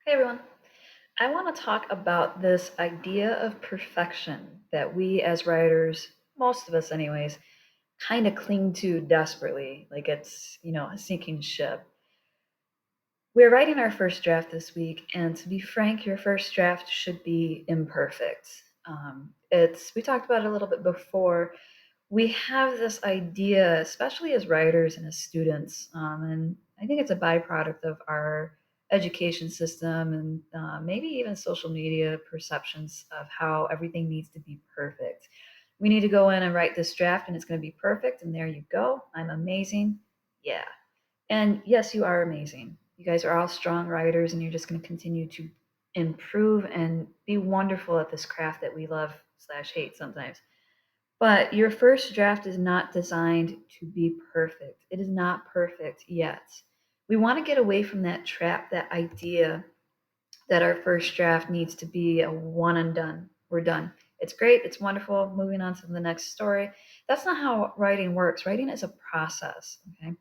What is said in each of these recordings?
Hey everyone. I want to talk about this idea of perfection that we as writers, most of us anyways, kind of cling to desperately, like it's, a sinking ship. We're writing our first draft this week, and to be frank, your first draft should be imperfect. We talked about it a little bit before. We have this idea, especially as writers and as students, and I think it's a byproduct of our education system and maybe even social media perceptions of how everything needs to be perfect. We need to go in and write this draft, and it's going to be perfect, and there you go. I'm amazing. Yeah. And yes, you are amazing. You guys are all strong writers, and you're just going to continue to improve and be wonderful at this craft that we love slash hate sometimes. But your first draft is not designed to be perfect. It is not perfect yet. We want to get away from that trap, that idea that our first draft needs to be a one and done. We're done. It's great. It's wonderful. Moving on to the next story. That's not how writing works. Writing is a process. Okay.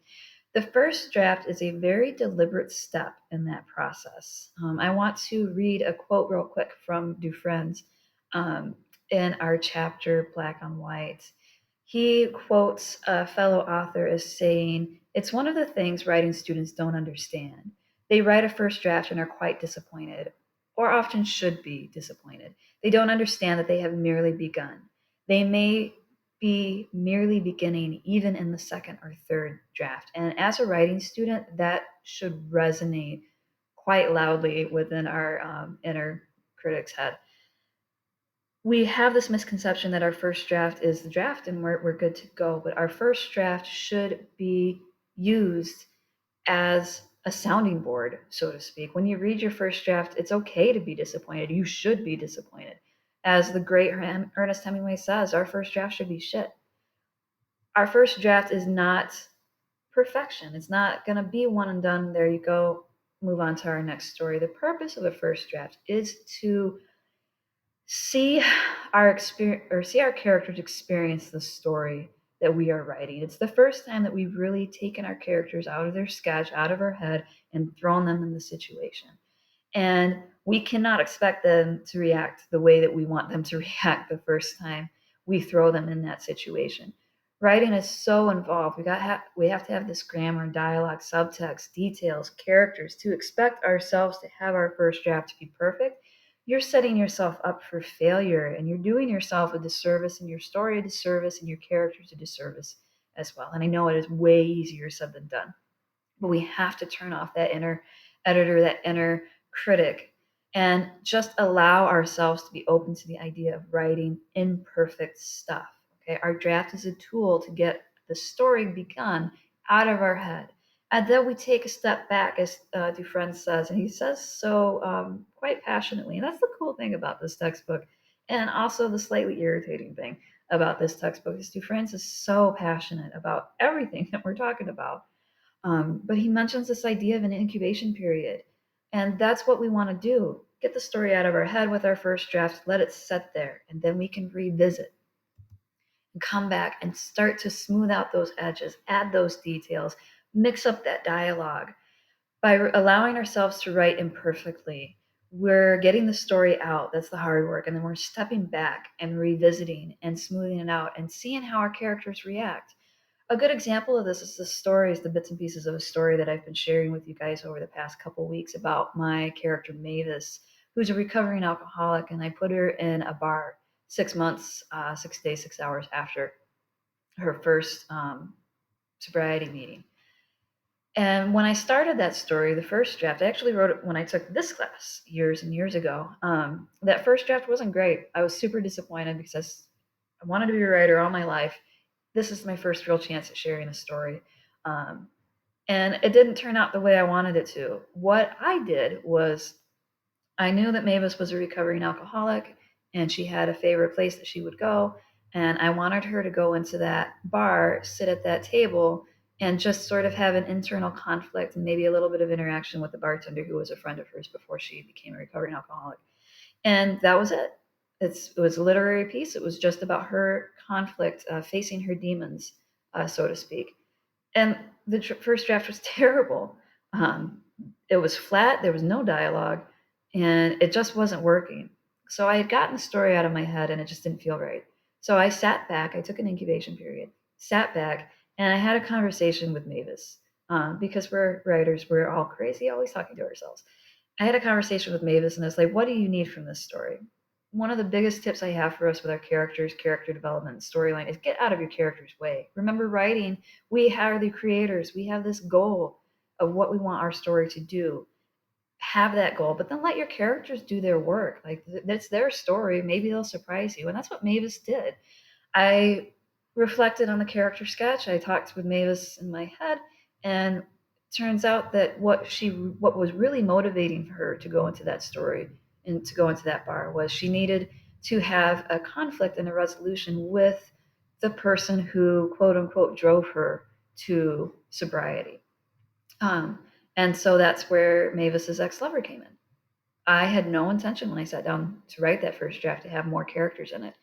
The first draft is a very deliberate step in that process. I want to read a quote real quick from Dufresne's um, in our chapter, Black on White. He quotes a fellow author as saying, "It's one of the things writing students don't understand. They write a first draft and are quite disappointed, or often should be disappointed. They don't understand that they have merely begun. They may be merely beginning even in the second or third draft." And as a writing student, that should resonate quite loudly within our inner critic's head. We have this misconception that our first draft is the draft and we're good to go, but our first draft should be used as a sounding board, so to speak. When you read your first draft, it's okay to be disappointed. You should be disappointed. As the great Ernest Hemingway says, our first draft should be shit. Our first draft is not perfection. It's not going to be one and done. There you go. Move on to our next story. The purpose of the first draft is to see our experience or see our characters experience the story that we are writing. It's the first time that we've really taken our characters out of their sketch, out of our head, and thrown them in the situation. And we cannot expect them to react the way that we want them to react the first time we throw them in that situation. Writing is so involved. We have to have this grammar, dialogue, subtext, details, characters to expect ourselves to have our first draft to be perfect. You're setting yourself up for failure, and you're doing yourself a disservice and your story a disservice and your characters a disservice as well. And I know it is way easier said than done, but we have to turn off that inner editor, that inner critic, and just allow ourselves to be open to the idea of writing imperfect stuff. Okay, our draft is a tool to get the story begun out of our head. And then we take a step back, as Dufresne says, and he says so quite passionately. And that's the cool thing about this textbook, and also the slightly irritating thing about this textbook is Dufresne is so passionate about everything that we're talking about. But he mentions this idea of an incubation period. And that's what we want to do. Get the story out of our head with our first draft, let it set there, and then we can revisit and come back and start to smooth out those edges, add those details, mix up that dialogue. By allowing ourselves to write imperfectly, we're getting the story out. That's the hard work. And then we're stepping back and revisiting and smoothing it out and seeing how our characters react. A good example of this is the stories, the bits and pieces of a story that I've been sharing with you guys over the past couple weeks about my character Mavis, who's a recovering alcoholic, and I put her in a bar 6 months, 6 days, 6 hours after her first sobriety meeting. And when I started that story, the first draft, I actually wrote it when I took this class years and years ago. That first draft wasn't great. I was super disappointed because I wanted to be a writer all my life. This is my first real chance at sharing a story. Um, and it didn't turn out the way I wanted it to. What I did was I knew that Mavis was a recovering alcoholic and she had a favorite place that she would go. And I wanted her to go into that bar, sit at that table, and just sort of have an internal conflict and maybe a little bit of interaction with the bartender who was a friend of hers before she became a recovering alcoholic. And that was it. It was a literary piece. It was just about her conflict, facing her demons, so to speak. And the first draft was terrible. Um, it was flat. There was no dialogue. and it just wasn't working. So I had gotten the story out of my head and it just didn't feel right. So I sat back, I took an incubation period, sat back, and I had a conversation with Mavis. Because we're writers, we're all crazy, always talking to ourselves. I had a conversation with Mavis and I was like, what do you need from this story? One of the biggest tips I have for us with our characters, character development, storyline is get out of your character's way. Remember, writing, we are the creators. We have this goal of what we want our story to do. Have that goal, but then let your characters do their work. Like that's their story. Maybe they'll surprise you. And that's what Mavis did. I reflected on the character sketch. I talked with Mavis in my head, and it turns out that what was really motivating for her to go into that story and to go into that bar was she needed to have a conflict and a resolution with the person who quote unquote drove her to sobriety. Um, and so that's where Mavis's ex-lover came in. I had no intention when I sat down to write that first draft to have more characters in it.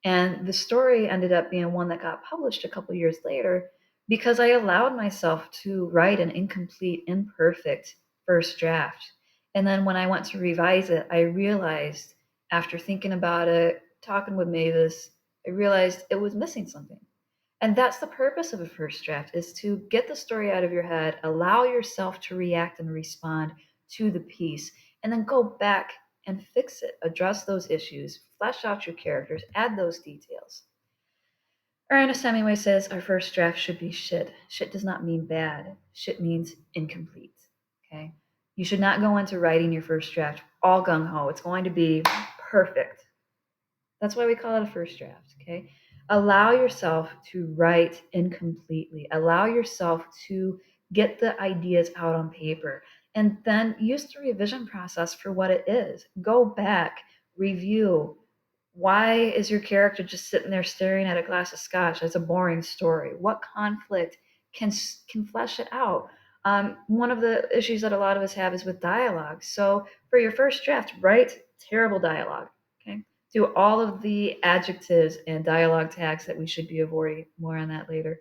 And the story ended up being one that got published a couple years later because I allowed myself to write an incomplete, imperfect first draft. And then when I went to revise it, I realized after thinking about it, talking with Mavis, I realized it was missing something. And that's the purpose of a first draft is to get the story out of your head, allow yourself to react and respond to the piece, and then go back and fix it, address those issues, flesh out your characters, add those details. Ernest Hemingway says our first draft should be shit. Shit does not mean bad. Shit means incomplete. Okay? You should not go into writing your first draft all gung ho. It's going to be perfect. That's why we call it a first draft, okay? Allow yourself to write incompletely. Allow yourself to get the ideas out on paper and then use the revision process for what it is. Go back, review. Why is your character just sitting there staring at a glass of scotch? That's a boring story. What conflict can flesh it out? One of the issues that a lot of us have is with dialogue. So for your first draft, write terrible dialogue. Okay, do all of the adjectives and dialogue tags that we should be avoiding. More on that later.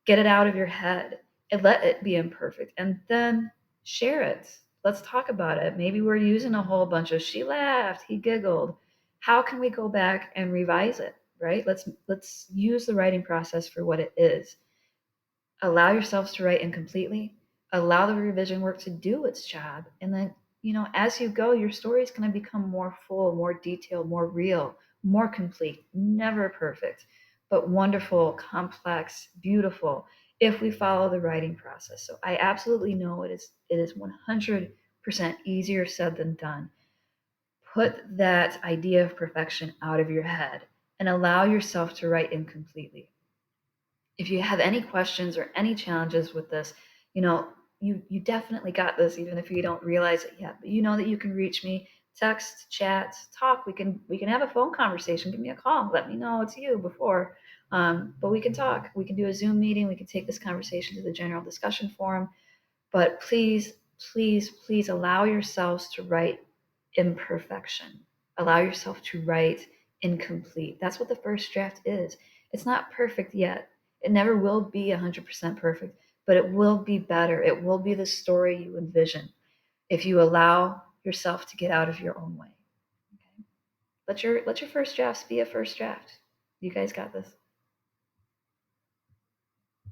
Get it out of your head and let it be imperfect, and then share it. Let's talk about it. Maybe we're using a whole bunch of she laughed, he giggled. How can we go back and revise it? Right? Let's use the writing process for what it is. Allow yourselves to write incompletely. Allow the revision work to do its job, and then as you go, your story is going to become more full, more detailed, more real, more complete. Never perfect, but wonderful, complex, beautiful if we follow the writing process. So I absolutely know it is 100% easier said than done. Put that idea of perfection out of your head and allow yourself to write incompletely. If you have any questions or any challenges with this, you know, you definitely got this, even if you don't realize it yet. But you know that you can reach me, text, chat, talk. We can have a phone conversation. Give me a call. Let me know it's you before. But we can talk. We can do a Zoom meeting. We can take this conversation to the general discussion forum. But please, please, please allow yourselves to write imperfection. Allow yourself to write incomplete. That's what the first draft is. It's not perfect yet. It never will be 100% perfect, but it will be better. It will be the story you envision if you allow yourself to get out of your own way. Okay? Let your first drafts be a first draft. You guys got this.